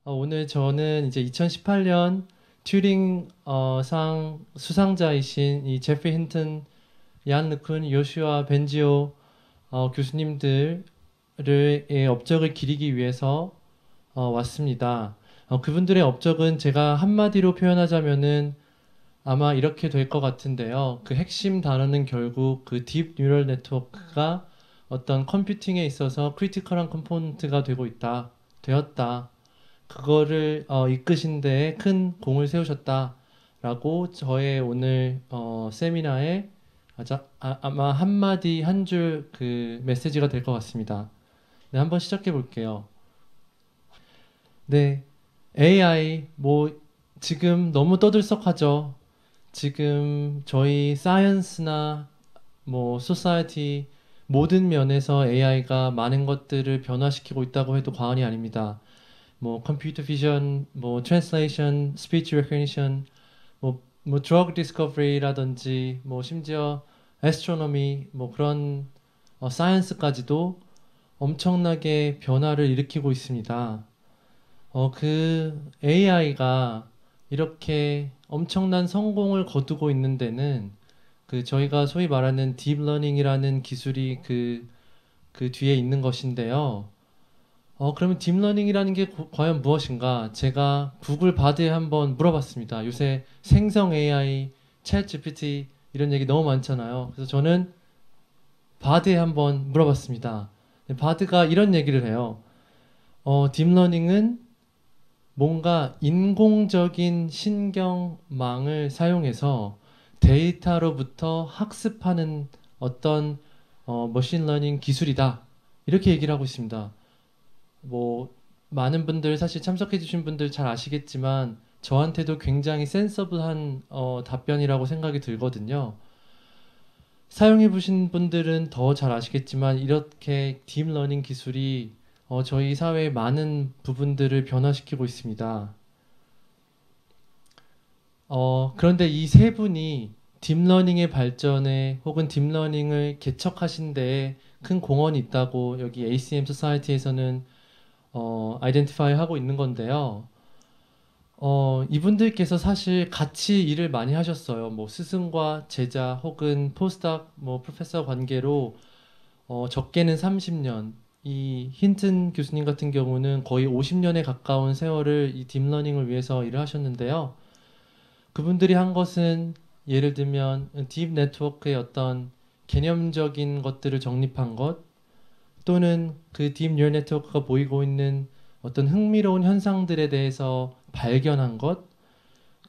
오늘 저는 이제 2018년 튜링 상 수상자이신 이 제프리 힌튼, 얀 르쿤, 요슈아 벤지오 교수님들의 업적을 기리기 위해서 왔습니다. 그분들의 업적은 제가 한마디로 표현하자면은 아마 이렇게 될 것 같은데요. 그 핵심 단어는 결국 그 딥 뉴럴 네트워크가 어떤 컴퓨팅에 있어서 크리티컬한 컴포넌트가 되었다. 그거를 이끄신 데에 큰 공을 세우셨다라고 저의 오늘 세미나에 아마 한마디 한 줄 그 메시지가 될 것 같습니다. 네, 한번 시작해 볼게요. 네, AI 뭐 지금 너무 떠들썩하죠. 지금 저희 사이언스나 뭐 소사이티 모든 면에서 AI가 많은 것들을 변화시키고 있다고 해도 과언이 아닙니다. 뭐 컴퓨터 비전, 뭐 트랜슬레이션, 스피치 레코니션, 뭐 드러그 디스커버리라든지 뭐 심지어 애스트로노미 뭐 그런 사이언스까지도 엄청나게 변화를 일으키고 있습니다. 그 AI가 이렇게 엄청난 성공을 거두고 있는 데는 그 저희가 소위 말하는 딥러닝이라는 기술이 그 뒤에 있는 것인데요. 그러면 딥러닝이라는 게 과연 무엇인가? 제가 구글 바드에 한번 물어봤습니다. 요새 생성 AI, 챗 GPT 이런 얘기 너무 많잖아요. 그래서 저는 바드에 한번 물어봤습니다. 바드가 이런 얘기를 해요. 딥러닝은 뭔가 인공적인 신경망을 사용해서 데이터로부터 학습하는 어떤 머신러닝 기술이다. 이렇게 얘기를 하고 있습니다. 뭐 많은 분들 사실 참석해 주신 분들 잘 아시겠지만 저한테도 굉장히 센서블한 답변이라고 생각이 들거든요. 사용해 보신 분들은 더 잘 아시겠지만 이렇게 딥러닝 기술이 저희 사회의 많은 부분들을 변화시키고 있습니다. 그런데 이 세 분이 딥러닝의 발전에 혹은 딥러닝을 개척하신 데에 큰 공헌이 있다고 여기 ACM 소사이티에서는 아이덴티파이 하고 있는 건데요. 이분들께서 사실 같이 일을 많이 하셨어요. 뭐 스승과 제자 혹은 포스닥, 뭐 프로페서 관계로 적게는 30년, 이 힌튼 교수님 같은 경우는 거의 50년에 가까운 세월을 이 딥러닝을 위해서 일을 하셨는데요. 그분들이 한 것은 예를 들면 딥 네트워크의 어떤 개념적인 것들을 정립한 것, 또는 그 딥 뉴럴 네트워크가 보이고 있는 어떤 흥미로운 현상들에 대해서 발견한 것,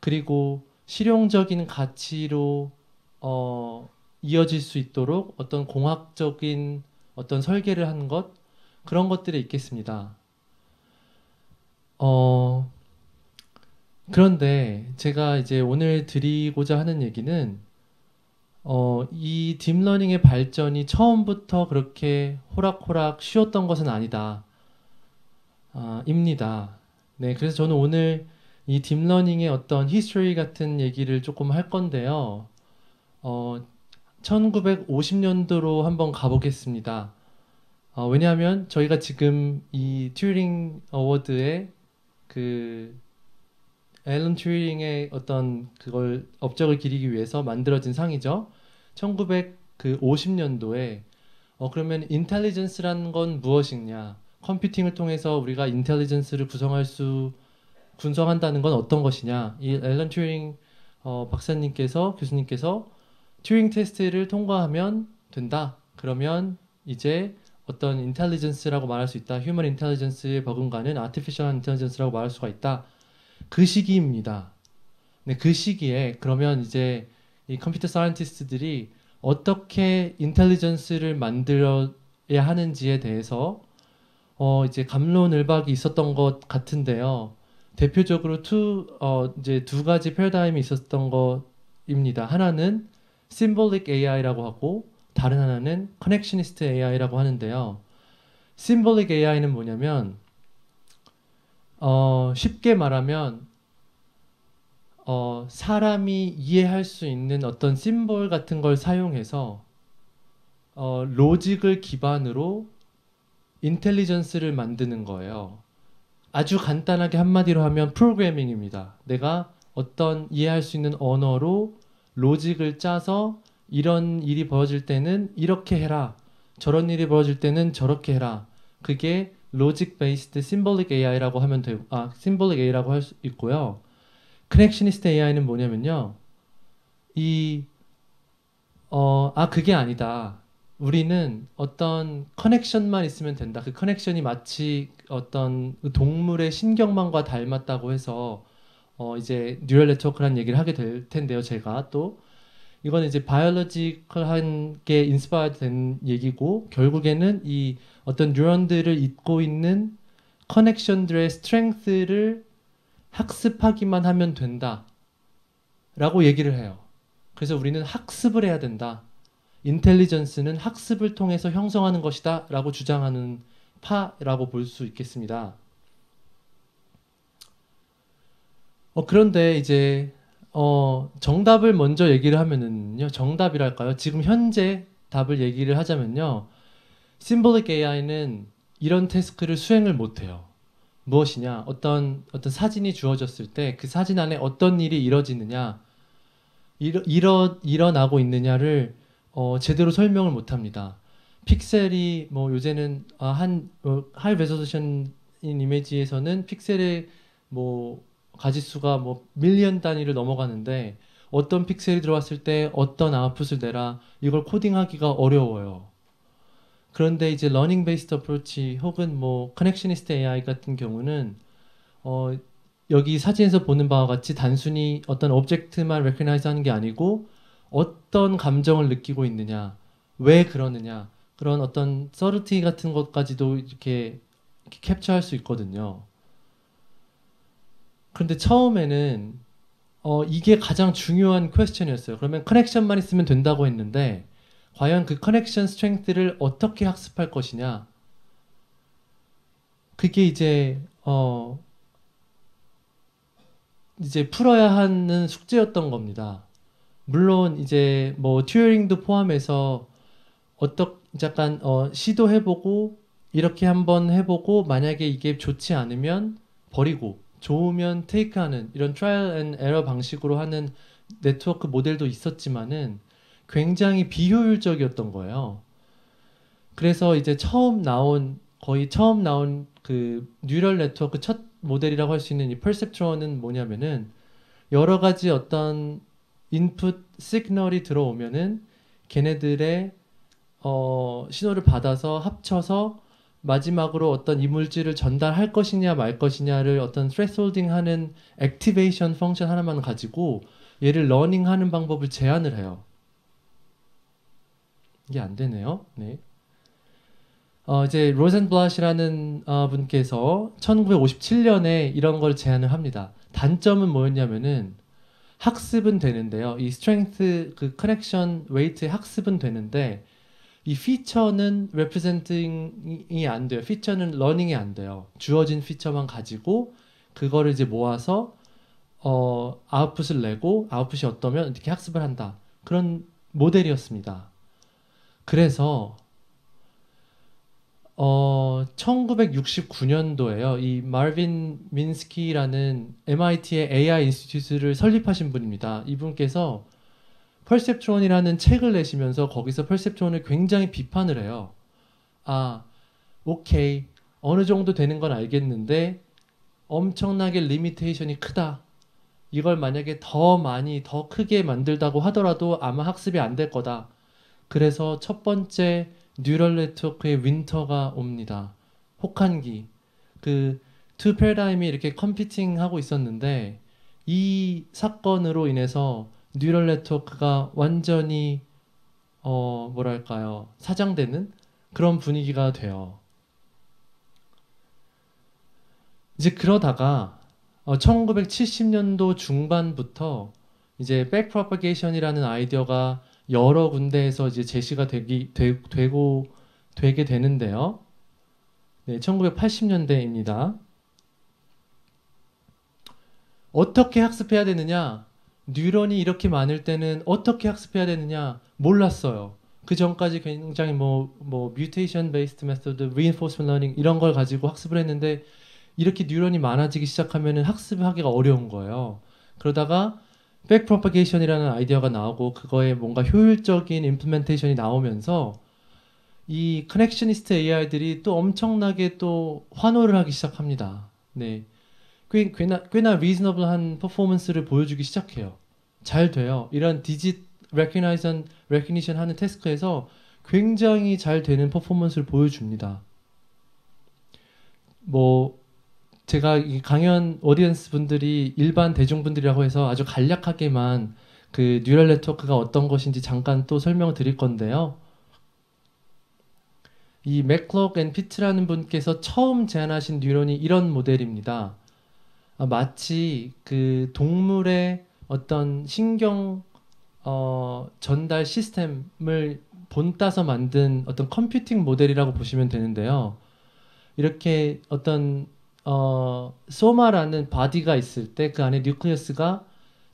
그리고 실용적인 가치로 이어질 수 있도록 어떤 공학적인 어떤 설계를 한 것, 그런 것들이 있겠습니다. 어, 그런데 제가 이제 오늘 드리고자 하는 얘기는 이 딥러닝의 발전이 처음부터 그렇게 호락호락 쉬웠던 것은 아니다. 입니다. 네, 그래서 저는 오늘 이 딥러닝의 어떤 히스토리 같은 얘기를 조금 할 건데요. 어, 1950년도로 한번 가보겠습니다. 왜냐하면 저희가 지금 이 튜링 어워드에 그 앨런 튜링의 어떤 그걸 업적을 기리기 위해서 만들어진 상이죠. 1950년도에 그러면 인텔리전스라는 건 무엇이냐? 컴퓨팅을 통해서 우리가 인텔리전스를 분석한다는 건 어떤 것이냐? 이 앨런 튜링 교수님께서 튜링 테스트를 통과하면 된다. 그러면 이제 어떤 인텔리전스라고 말할 수 있다. 휴먼 인텔리전스의 버금가는 아티피셜 인텔리전스라고 말할 수가 있다. 그 시기입니다. 네, 그 시기에 그러면 이제 이 컴퓨터 사이언티스트들이 어떻게 인텔리전스를 만들어야 하는지에 대해서 이제 갑론을박이 있었던 것 같은데요. 대표적으로 이제 두 가지 패러다임이 있었던 것입니다. 하나는 Symbolic AI라고 하고 다른 하나는 Connectionist AI라고 하는데요. Symbolic AI는 뭐냐면 쉽게 말하면 사람이 이해할 수 있는 어떤 심볼 같은 걸 사용해서 로직을 기반으로 인텔리전스를 만드는 거예요. 아주 간단하게 한마디로 하면 프로그래밍입니다. 내가 어떤 이해할 수 있는 언어로 로직을 짜서 이런 일이 벌어질 때는 이렇게 해라. 저런 일이 벌어질 때는 저렇게 해라. 그게 로직 베이스드 심볼릭 AI라고 하면 되고, 심볼릭 AI라고 할 수 있고요. 커넥셔니스트 AI는 뭐냐면요. 그게 아니다. 우리는 어떤 커넥션만 있으면 된다. 그 커넥션이 마치 어떤 동물의 신경망과 닮았다고 해서 이제 뉴럴 네트워크라는 얘기를 하게 될 텐데요. 제가 또 이거는 이제 바이올로지컬한 게 인스파이어 된 얘기고 결국에는 이 어떤 뉴런들을 잇고 있는 커넥션들의 스트렝스를 학습하기만 하면 된다. 라고 얘기를 해요. 그래서 우리는 학습을 해야 된다. 인텔리전스는 학습을 통해서 형성하는 것이다 라고 주장하는 파라고 볼 수 있겠습니다. 그런데 이제 정답을 먼저 얘기를 하면은요. 정답이랄까요? 지금 현재 답을 얘기를 하자면요. 심볼릭 AI는 이런 태스크를 수행을 못해요. 무엇이냐? 어떤 사진이 주어졌을 때 그 사진 안에 어떤 일이 이뤄지느냐, 일어나고 있느냐를 제대로 설명을 못합니다. 픽셀이 뭐 요새는 하이 레조루션 이미지에서는 픽셀의 뭐 가지수가 뭐 밀리언 단위를 넘어가는데 어떤 픽셀이 들어왔을 때 어떤 아웃풋을 내라 이걸 코딩하기가 어려워요. 그런데 이제 러닝 베이스드 어프로치 혹은 뭐 커넥셔니스트 AI 같은 경우는 여기 사진에서 보는 바와 같이 단순히 어떤 오브젝트만 레코나이즈 하는 게 아니고 어떤 감정을 느끼고 있느냐, 왜 그러느냐 그런 어떤 서르티 같은 것까지도 이렇게 캡처할 수 있거든요. 그런데 처음에는 이게 가장 중요한 퀘스천이었어요. 그러면 커넥션만 있으면 된다고 했는데 과연 그 커넥션 스트렝스를 어떻게 학습할 것이냐? 그게 이제 풀어야 하는 숙제였던 겁니다. 물론 이제 뭐 튜어링도 포함해서 약간 시도해보고 이렇게 한번 해보고 만약에 이게 좋지 않으면 버리고 좋으면 테이크하는 이런 트라이얼 앤 에러 방식으로 하는 네트워크 모델도 있었지만은 굉장히 비효율적이었던 거예요. 그래서 이제 거의 처음 나온 그 뉴럴 네트워크 첫 모델이라고 할 수 있는 이 퍼셉트론은 뭐냐면은 여러 가지 어떤 인풋 시그널이 들어오면은 걔네들의 신호를 받아서 합쳐서 마지막으로 어떤 이물질을 전달할 것이냐 말 것이냐를 어떤 thresholding 하는 액티베이션 펑션 하나만 가지고 얘를 러닝하는 방법을 제안을 해요. 이게 안 되네요. 네. 이제 로젠블랏이라는 분께서 1957년에 이런 걸 제안을 합니다. 단점은 뭐였냐면은 학습은 되는데요. 이 스트렝스 그 커넥션 웨이트의 학습은 되는데 이 피처는 레프레젠팅이 안 돼요. 피처는 러닝이 안 돼요. 주어진 피처만 가지고 그거를 이제 모아서 아웃풋을 내고 아웃풋이 어떠면 이렇게 학습을 한다. 그런 모델이었습니다. 그래서 1969년도에요. 이 마르빈 민스키라는 MIT의 AI 인스티튜트를 설립하신 분입니다. 이분께서 퍼셉트론이라는 책을 내시면서 거기서 퍼셉트론을 굉장히 비판을 해요. 오케이. 어느 정도 되는 건 알겠는데 엄청나게 리미테이션이 크다. 이걸 만약에 더 많이, 더 크게 만들다고 하더라도 아마 학습이 안 될 거다. 그래서 첫 번째 뉴럴 네트워크의 윈터가 옵니다. 혹한기. 그 투 패러다임이 이렇게 컴피팅 하고 있었는데 이 사건으로 인해서 뉴럴 네트워크가 완전히 뭐랄까요? 사장되는 그런 분위기가 돼요. 이제 그러다가 1970년도 중반부터 이제 백프로퍼게이션이라는 아이디어가 여러 군데에서 이제 제시가 되게 되는데요. 네, 1980년대입니다. 어떻게 학습해야 되느냐? 뉴런이 이렇게 많을 때는 어떻게 학습해야 되느냐? 몰랐어요. 그 전까지 굉장히 뮤테이션 베이스드 메소드, reinforcement learning 이런 걸 가지고 학습을 했는데 이렇게 뉴런이 많아지기 시작하면은 학습하기가 어려운 거예요. 그러다가 백프로파게이션이라는 아이디어가 나오고 그거에 뭔가 효율적인 임플멘테이션이 나오면서 이 커넥셔니스트 AI들이 또 엄청나게 또 환호를 하기 시작합니다. 네. 꽤나 리즈너블한 퍼포먼스를 보여주기 시작해요. 잘 돼요. 이런 디짓 레코니션 하는 태스크에서 굉장히 잘 되는 퍼포먼스를 보여줍니다. 뭐 제가 이 강연 오디언스 분들이 일반 대중분들이라고 해서 아주 간략하게만 그 뉴럴 네트워크가 어떤 것인지 잠깐 또 설명을 드릴 건데요. 이 맥클록 앤 피트라는 분께서 처음 제안하신 뉴런이 이런 모델입니다. 마치 그 동물의 어떤 신경 전달 시스템을 본따서 만든 어떤 컴퓨팅 모델이라고 보시면 되는데요. 이렇게 어떤 소마라는 바디가 있을 때 그 안에 뉴클리어스가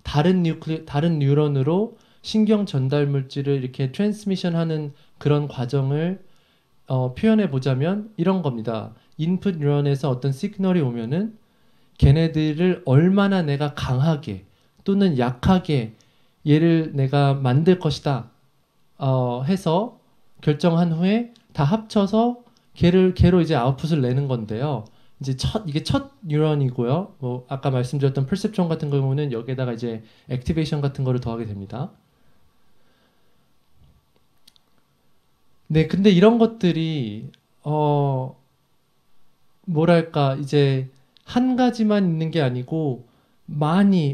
다른 뉴런으로 신경 전달 물질을 이렇게 트랜스미션하는 그런 과정을 표현해 보자면 이런 겁니다. 인풋 뉴런에서 어떤 시그널이 오면은 걔네들을 얼마나 내가 강하게 또는 약하게 얘를 내가 만들 것이다 해서 결정한 후에 다 합쳐서 걔로 이제 아웃풋을 내는 건데요. 이제 이게 첫 뉴런이고요. 뭐 아까 말씀드렸던 퍼셉션 같은 경우는 여기에다가 이제 액티베이션 같은 거를 더하게 됩니다. 네, 근데 이런 것들이 뭐랄까 이제 한 가지만 있는 게 아니고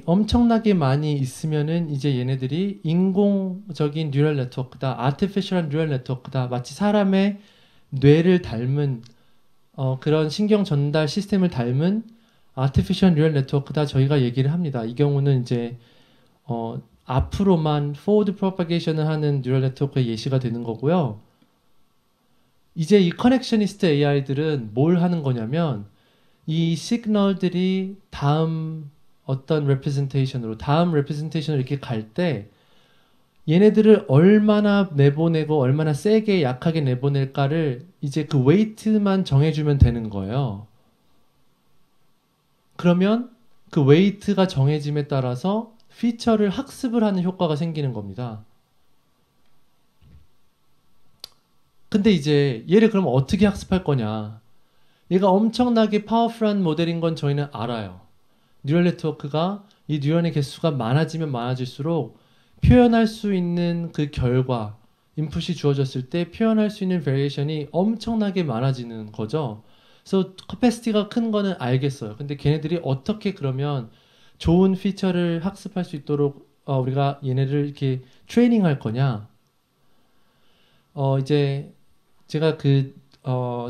엄청나게 많이 있으면은 이제 얘네들이 인공적인 뉴럴 네트워크다, 아티피셜한 뉴럴 네트워크다, 마치 사람의 뇌를 닮은 그런 신경 전달 시스템을 닮은 아티피셜 뉴럴 네트워크다 저희가 얘기를 합니다. 이 경우는 이제 앞으로만 포워드 프로파게이션을 하는 뉴럴 네트워크의 예시가 되는 거고요. 이제 이 커넥셔니스트 AI들은 뭘 하는 거냐면 이 시그널들이 다음 레프레젠테이션으로 이렇게 갈 때 얘네들을 얼마나 내보내고 얼마나 세게 약하게 내보낼까를 이제 그 웨이트만 정해주면 되는 거예요. 그러면 그 웨이트가 정해짐에 따라서 피처를 학습을 하는 효과가 생기는 겁니다. 근데 이제 얘를 그럼 어떻게 학습할 거냐? 얘가 엄청나게 파워풀한 모델인 건 저희는 알아요. 뉴럴 네트워크가 이 뉴런의 개수가 많아지면 많아질수록 표현할 수 있는 그 결과, 인풋이 주어졌을 때 표현할 수 있는 베리에이션이 엄청나게 많아지는 거죠. 그래서 커패시티가 큰 거는 알겠어요. 근데 걔네들이 어떻게 그러면 좋은 피처를 학습할 수 있도록 우리가 얘네를 이렇게 트레이닝 할 거냐? 이제 제가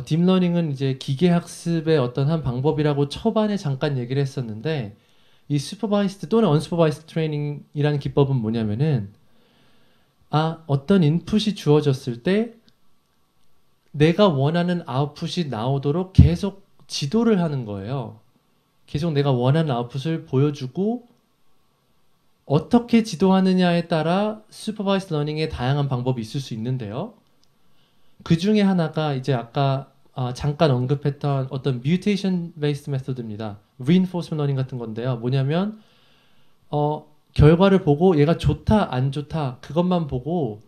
딥러닝은 이제 기계 학습의 어떤 한 방법이라고 초반에 잠깐 얘기를 했었는데 이 슈퍼바이스드 또는 언슈퍼바이스드 트레이닝이라는 기법은 뭐냐면은 어떤 인풋이 주어졌을 때 내가 원하는 아웃풋이 나오도록 계속 지도를 하는 거예요. 계속 내가 원하는 아웃풋을 보여주고 어떻게 지도하느냐에 따라 슈퍼바이스드 러닝의 다양한 방법이 있을 수 있는데요. 그 중에 하나가 이제 아까 잠깐 언급했던 어떤 뮤테이션 베이스드 메소드입니다. reinforcement learning 같은 건데요. 뭐냐면 결과를 보고 얘가 좋다 안 좋다 그것만 보고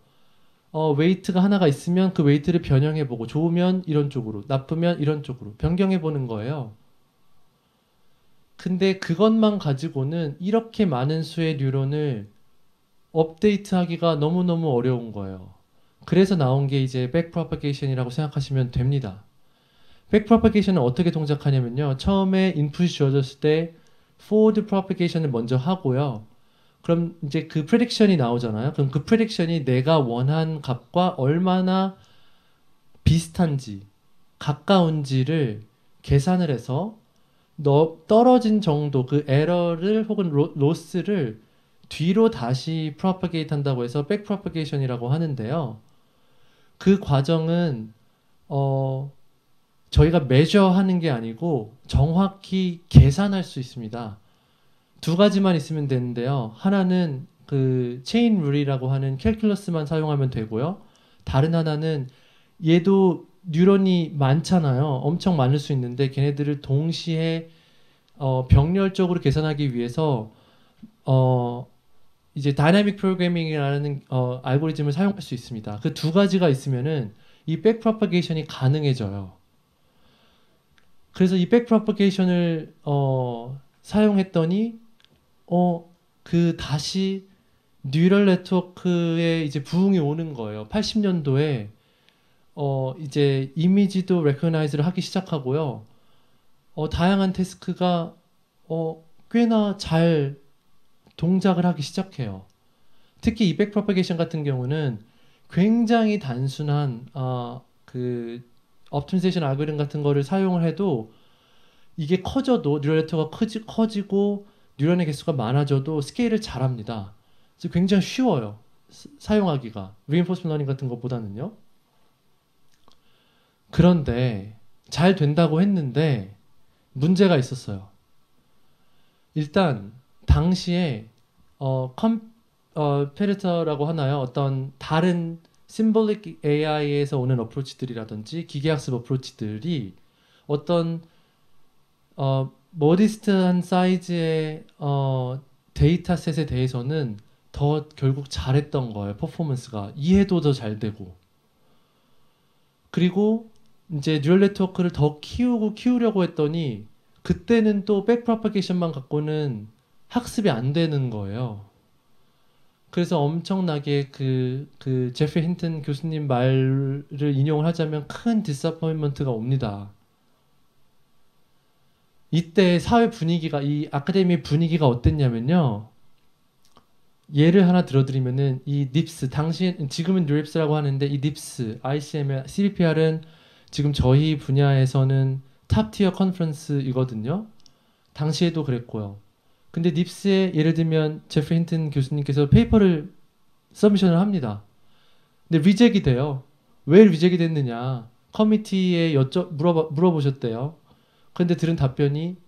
웨이트가 하나가 있으면 그 웨이트를 변형해 보고 좋으면 이런 쪽으로 나쁘면 이런 쪽으로 변경해 보는 거예요. 근데 그것만 가지고는 이렇게 많은 수의 뉴런을 업데이트하기가 너무너무 어려운 거예요. 그래서 나온 게 이제 백프로파게이션이라고 생각하시면 됩니다. 백프로파게이션은 어떻게 동작하냐면요. 처음에 인풋이 주어졌을 때 forward propagation을 먼저 하고요. 그럼 이제 그 프레딕션이 나오잖아요. 그럼 그 프레딕션이 내가 원한 값과 얼마나 비슷한지, 가까운지를 계산을 해서 떨어진 정도 그 에러를 혹은 로스를 뒤로 다시 프로파게이트 한다고 해서 백프로파게이션이라고 하는데요. 그 과정은 저희가 메저하는 게 아니고 정확히 계산할 수 있습니다. 두 가지만 있으면 되는데요. 하나는 그 체인 룰이라고 하는 캘큘러스만 사용하면 되고요. 다른 하나는 얘도 뉴런이 많잖아요. 엄청 많을 수 있는데 걔네들을 동시에 병렬적으로 계산하기 위해서 어, 이제 다이나믹 프로그래밍이라는 알고리즘을 사용할 수 있습니다. 그 두 가지가 있으면은 이 백프로퍼게이션이 가능해져요. 그래서 이 백프로퍼게이션을 사용했더니 그 다시 뉴럴 네트워크에 이제 부흥이 오는 거예요. 80년도에 이제 이미지도 레코그나이즈를 하기 시작하고요. 다양한 태스크가 꽤나 잘 동작을 하기 시작해요. 특히 이 백프로퍼게이션 같은 경우는 굉장히 단순한 그 옵티미제이션 알고리즘 같은 거를 사용을 해도 이게 커져도 뉴럴 네트워크가 커지고 뉴런의 개수가 많아져도 스케일을 잘합니다. 그래서 굉장히 쉬워요. 사용하기가 reinforcement learning 같은 것보다는요. 그런데 잘 된다고 했는데 문제가 있었어요. 일단 당시에 컴페리터라고 하나요? 어떤 다른 심볼릭 AI에서 오는 어프로치들이라든지 기계학습 어프로치들이 어떤 모디스트한 사이즈의 데이터셋에 대해서는 더 결국 잘했던 거예요. 퍼포먼스가 이해도 더 잘 되고 그리고 이제 뉴럴 네트워크를 더 키우려고 했더니 그때는 또 백프로퍼게이션만 갖고는 학습이 안 되는 거예요. 그래서 엄청나게 그 제프리 힌튼 교수님 말을 인용을 하자면 큰 디스어포인먼트가 옵니다. 이때 사회 분위기가 이 아카데미 분위기가 어땠냐면요. 예를 하나 들어드리면은 이 닙스 지금은 뉴립스라고 하는데 이 닙스, ICML, CBPR은 지금 저희 분야에서는 탑티어 컨퍼런스이거든요. 당시에도 그랬고요. 근데 닙스에 예를 들면 제프리 힌튼 교수님께서 페이퍼를 서미션을 합니다. 근데 리젝이 돼요. 왜 리젝이 됐느냐? 커미티에 물어보셨대요. 그런데 들은 답변이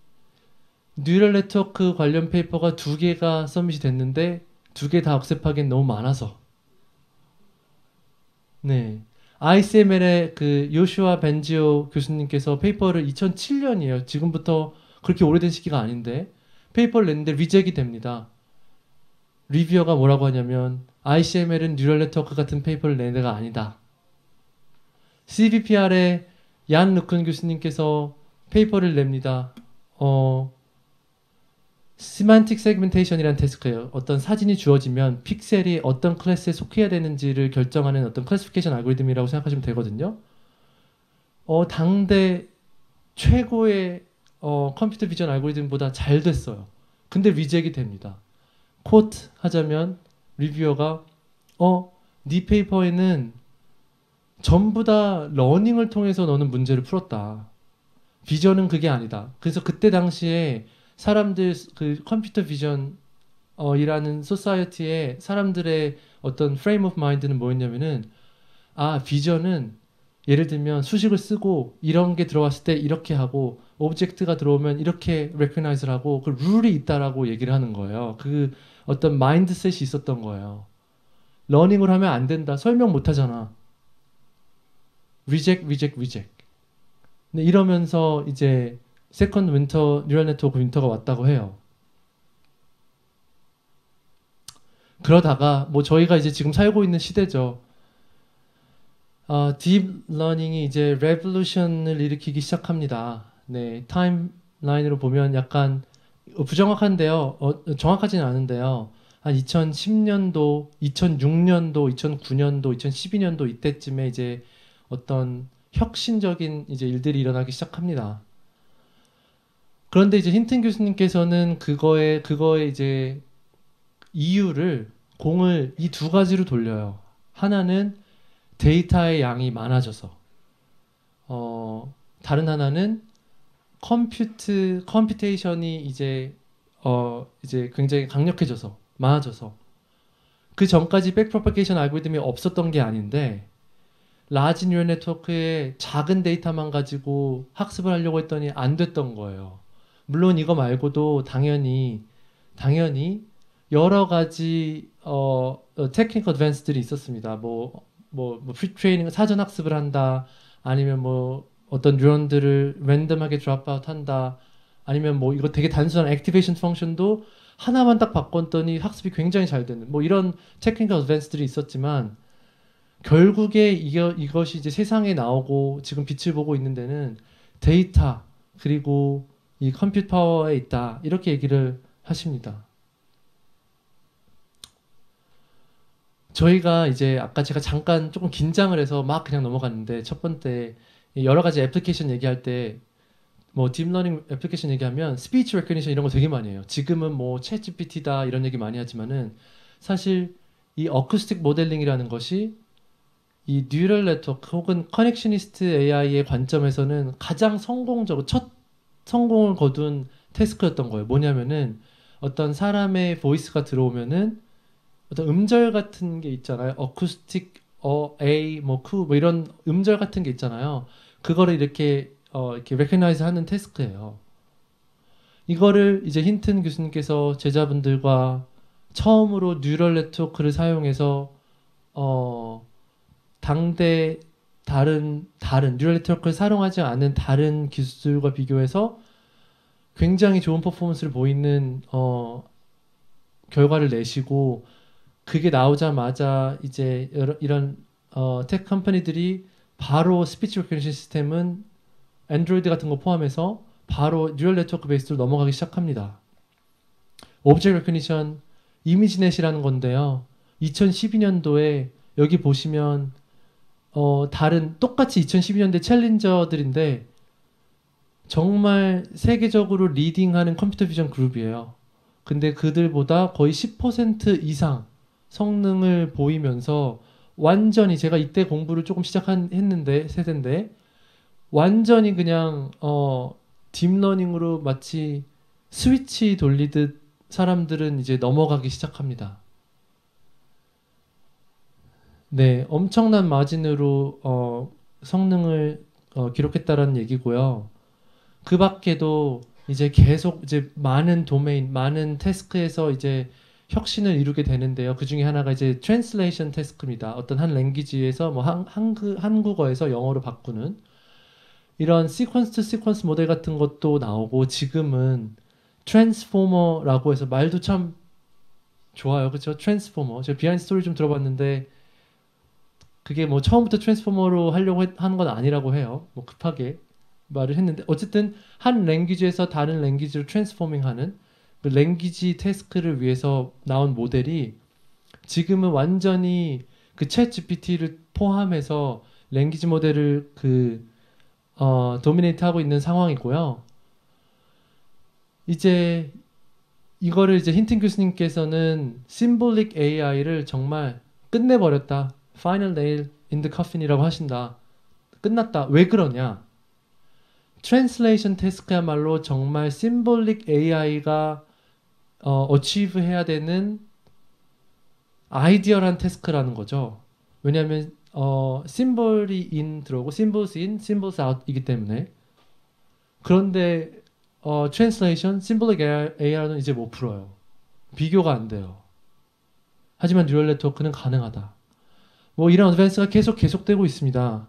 뉴럴 네트워크 관련 페이퍼가 2개가 서밋이 됐는데 2개 다 억셉하기엔 너무 많아서. 네. ICML의 그 요슈아 벤지오 교수님께서 페이퍼를 2007년이에요. 지금부터 그렇게 오래된 시기가 아닌데 페이퍼를 냈는데 리젝이 됩니다. 리뷰어가 뭐라고 하냐면 ICML은 뉴럴 네트워크 같은 페이퍼를 낸 데가 아니다. CVPR의 얀 루큰 교수님께서 페이퍼를 냅니다. 시만틱 세그멘테이션이라는 태스크예요. 어떤 사진이 주어지면 픽셀이 어떤 클래스에 속해야 되는지를 결정하는 어떤 클래시피케이션 알고리즘이라고 생각하시면 되거든요. 당대 최고의 컴퓨터 비전 알고리즘보다 잘 됐어요. 근데 리젝이 됩니다. 코트 하자면 리뷰어가 네 페이퍼에는 전부 다 러닝을 통해서 너는 문제를 풀었다. 비전은 그게 아니다. 그래서 그때 당시에 사람들 그 컴퓨터 비전 이라는 소사이어티의 사람들의 어떤 프레임 오브 마인드는 뭐였냐면은 비전은 예를 들면 수식을 쓰고 이런 게 들어왔을 때 이렇게 하고 오브젝트가 들어오면 이렇게 레코그나이즈를 하고 그 룰이 있다라고 얘기를 하는 거예요. 그 어떤 마인드셋이 있었던 거예요. 러닝을 하면 안 된다. 설명 못 하잖아. 리젝. 근데 이러면서 이제 세컨드 윈터 뉴럴 네트워크 윈터가 왔다고 해요. 그러다가 뭐 저희가 이제 지금 살고 있는 시대죠. 딥 러닝이 이제 레볼루션을 일으키기 시작합니다. 네, 타임라인으로 보면 약간 부정확한데요. 정확하지는 않은데요. 한 2010년도, 2006년도, 2009년도, 2012년도 이때쯤에 이제 어떤 혁신적인 이제 일들이 일어나기 시작합니다. 그런데 이제 힌튼 교수님께서는 그거에 이제 이유를 공을 이 2가지로 돌려요. 하나는 데이터의 양이 많아져서, 다른 하나는 컴퓨테이션이 이제 굉장히 강력해져서 많아져서 그 전까지 백프로퍼게이션 알고리즘이 없었던 게 아닌데 라지 뉴럴 네트워크의 작은 데이터만 가지고 학습을 하려고 했더니 안 됐던 거예요. 물론 이거 말고도 당연히 여러 가지 테크니컬 어드밴스들이 있었습니다. 프리트레이닝 사전 학습을 한다. 아니면 뭐 어떤 뉴런들을 랜덤하게 드롭아웃 한다. 아니면 뭐 이거 되게 단순한 액티베이션 펑션도 하나만 딱 바꿨더니 학습이 굉장히 잘 되는 뭐 이런 테크니컬 어드밴스들이 있었지만 결국에 이것이 이제 세상에 나오고 지금 빛을 보고 있는 데는 데이터 그리고 이 컴퓨터 파워에 있다. 이렇게 얘기를 하십니다. 저희가 이제 아까 제가 잠깐 조금 긴장을 해서 막 그냥 넘어갔는데 첫 번째 여러 가지 애플리케이션 얘기할 때 뭐 딥러닝 애플리케이션 얘기하면 스피치 레코니션 이런 거 되게 많이 해요. 지금은 뭐 챗GPT다 이런 얘기 많이 하지만은 사실 이 어쿠스틱 모델링이라는 것이 이 뉴럴 네트워크 혹은 커넥셔니스트 AI의 관점에서는 가장 성공적으로 첫 성공을 거둔 태스크였던 거예요. 뭐냐면은 어떤 사람의 보이스가 들어오면은 어떤 음절 같은 게 있잖아요. 어쿠스틱, A, 뭐, 뭐 이런 음절 같은 게 있잖아요. 그거를 이렇게 recognize 하는 태스크예요. 이거를 이제 힌튼 교수님께서 제자분들과 처음으로 뉴럴 네트워크를 사용해서, 당대 다른 뉴럴 네트워크를 사용하지 않은 다른 기술과 비교해서 굉장히 좋은 퍼포먼스를 보이는, 결과를 내시고, 그게 나오자마자 이제 이런 테크 컴퍼니들이 바로 스피치 리코그니션 시스템은 안드로이드 같은 거 포함해서 바로 뉴럴 네트워크 베이스로 넘어가기 시작합니다. 오브젝트 리코그니션 이미지넷이라는 건데요. 2012년도에 여기 보시면 다른 똑같이 2012년대 챌린저들인데 정말 세계적으로 리딩하는 컴퓨터 비전 그룹이에요. 근데 그들보다 거의 10% 이상 성능을 보이면서 완전히 제가 이때 공부를 조금 했는데 세대인데 완전히 그냥 딥러닝으로 마치 스위치 돌리듯 사람들은 이제 넘어가기 시작합니다. 네, 엄청난 마진으로 성능을 기록했다라는 얘기고요. 그 밖에도 이제 계속 이제 많은 도메인, 많은 태스크에서 이제 혁신을 이루게 되는데요. 그 중에 하나가 이제 트랜슬레이션 태스크입니다. 어떤 한 랭귀지에서 뭐 한국어에서 영어로 바꾸는 이런 시퀀스 투 시퀀스 모델 같은 것도 나오고 지금은 트랜스포머라고 해서 말도 참 좋아요. 그렇죠? 트랜스포머. 제가 비하인드 스토리 좀 들어봤는데 그게 뭐 처음부터 트랜스포머로 하려고 하는 건 아니라고 해요. 뭐 급하게 말을 했는데 어쨌든 한 랭귀지에서 다른 랭귀지로 트랜스포밍하는 그 랭귀지 태스크를 위해서 나온 모델이 지금은 완전히 그 챗 GPT를 포함해서 랭귀지 모델을 도미네이트 하고 있는 상황이고요. 이제 이거를 이제 힌튼 교수님께서는 심볼릭 AI를 정말 끝내버렸다. Final nail in the coffin이라고 하신다. 끝났다. 왜 그러냐? 트랜슬레이션 태스크야말로 정말 심볼릭 AI가 어치브 해야 되는 아이디어란 태스크라는 거죠. 왜냐하면 심볼이 in 들어오고 symbols in, symbols out이기 때문에 그런데 트랜슬레이션, 심볼릭 AI는 이제 못 풀어요. 비교가 안 돼요. 하지만 뉴럴 네트워크는 가능하다. 뭐 이런 어드밴스가 계속되고 있습니다.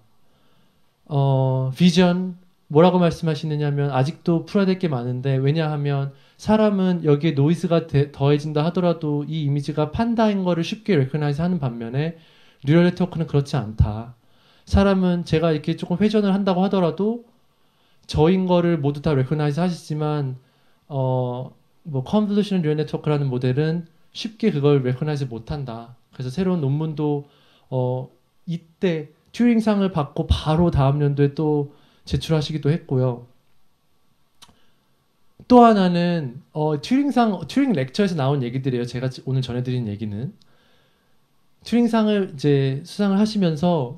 비전 뭐라고 말씀하시느냐면 아직도 풀어야 될 게 많은데 왜냐하면 사람은 여기에 노이즈가 더해진다 하더라도 이 이미지가 판다인 거를 쉽게 레코나이즈 하는 반면에 뉴럴 네트워크는 그렇지 않다. 사람은 제가 이렇게 조금 회전을 한다고 하더라도 저인 거를 모두 다 레코나이즈 하시지만 뭐 컨볼루션 뉴럴 네트워크라는 모델은 쉽게 그걸 레코나이즈 못한다. 그래서 새로운 논문도 이때 튜링상을 받고 바로 다음 연도에 또 제출하시기도 했고요. 또 하나는 튜링 렉처에서 나온 얘기들이에요. 제가 오늘 전해드린 얘기는 튜링상을 이제 수상을 하시면서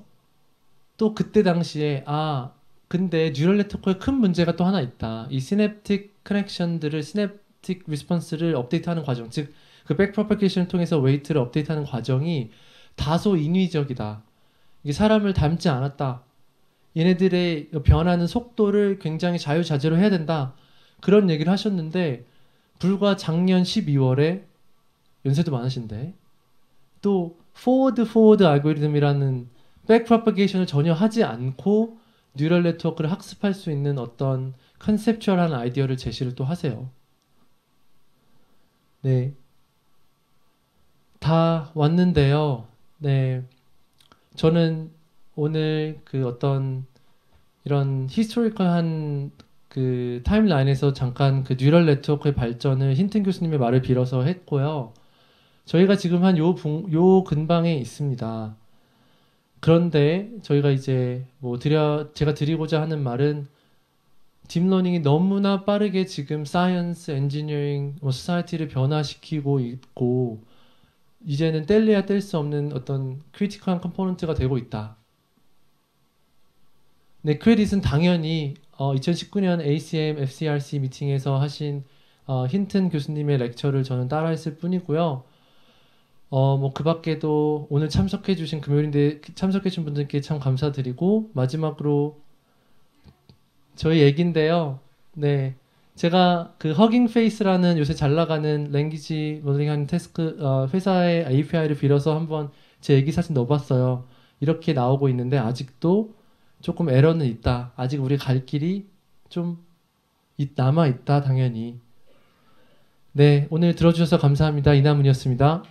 또 그때 당시에 근데 뉴럴 네트워크에 큰 문제가 또 하나 있다. 이 시냅틱 커넥션들을 시냅틱 리스폰스를 업데이트하는 과정, 즉 그 백프로퍼게이션을 통해서 웨이트를 업데이트하는 과정이 다소 인위적이다. 이게 사람을 닮지 않았다. 얘네들의 변하는 속도를 굉장히 자유자재로 해야 된다. 그런 얘기를 하셨는데 불과 작년 12월에 연세도 많으신데 또 포워드 알고리즘이라는 백프로퍼게이션을 전혀 하지 않고 뉴럴 네트워크를 학습할 수 있는 어떤 컨셉추얼한 아이디어를 제시를 또 하세요. 네, 다 왔는데요. 네, 저는 오늘 그 어떤 이런 히스토리컬한 그 타임라인에서 잠깐 그 뉴럴 네트워크의 발전을 힌튼 교수님의 말을 빌어서 했고요. 저희가 지금 한 요 근방에 있습니다. 그런데 저희가 이제 뭐 제가 드리고자 하는 말은 딥러닝이 너무나 빠르게 지금 사이언스, 엔지니어링, 소사이티를 변화시키고 있고 이제는 뗄래야 뗄 수 없는 어떤 크리티컬한 컴포넌트가 되고 있다. 네, 크레딧은 당연히 2019년 ACM, FCRC 미팅에서 하신 힌튼 교수님의 렉처를 저는 따라했을 뿐이고요. 뭐 그 밖에도 오늘 참석해주신 금요일인데 참석해주신 분들께 참 감사드리고 마지막으로 저희 얘기인데요. 네, 제가 그 허깅 페이스라는 요새 잘 나가는 랭귀지 모델링하는 회사의 API를 빌어서 한번 제 얘기 사진 넣어봤어요. 이렇게 나오고 있는데 아직도 조금 에러는 있다. 아직 우리 갈 길이 좀 남아 있다, 당연히. 네, 오늘 들어주셔서 감사합니다. 이남은이었습니다.